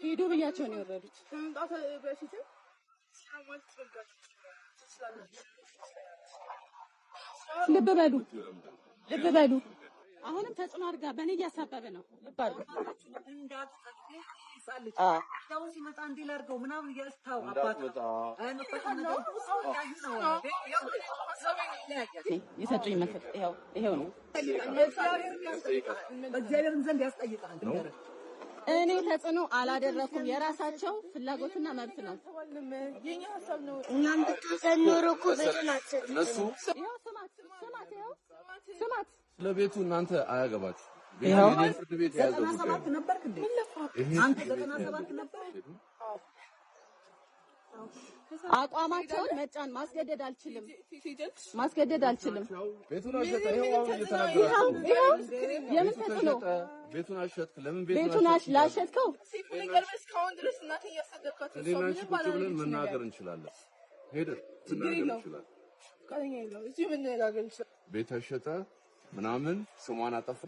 ሄዶ ብያቸው ነው የወረዱት። ከመምጣት በፊት ልብ በሉ አሁንም ተጽዕኖ አድርጋ በእኔ እያሳበበ ነው። ልብ አድርጋ ያው ሲመጣ እንዲህ ላድርገው ምናምን እያስታው አባት የሰጡኝ ምክር ይኸው ነው። በእግዚአብሔርም ዘንድ ያስጠይቃል። እኔ ተጽዕኖ አላደረኩም። የራሳቸው ፍላጎትና መብት ነው። የኛ ሀሳብ ነው። እኛም ብትዘኖሩ እኮ በእናትህ እነሱ ስማት ለቤቱ እናንተ አያገባችሁ። ይኸው ፍርድ ቤት ያዘው 97 ነበርክ እንዴ? አንተ 97 ነበር። አቋማቸውን መጫን ማስገደድ አልችልም። ቤቱን አሸጠ። ይኸው አሁን እየተናገራችሁ የምን ተጽዕኖ? ቤቱን አሸጥክ። ለምን ቤቱን ላሸጥከው? እኔና ቁጭ ብለን መናገር እንችላለን። ሄደህ መናገር እንችላለን። ቤት አሸጠ ምናምን ስሟን አጠፋ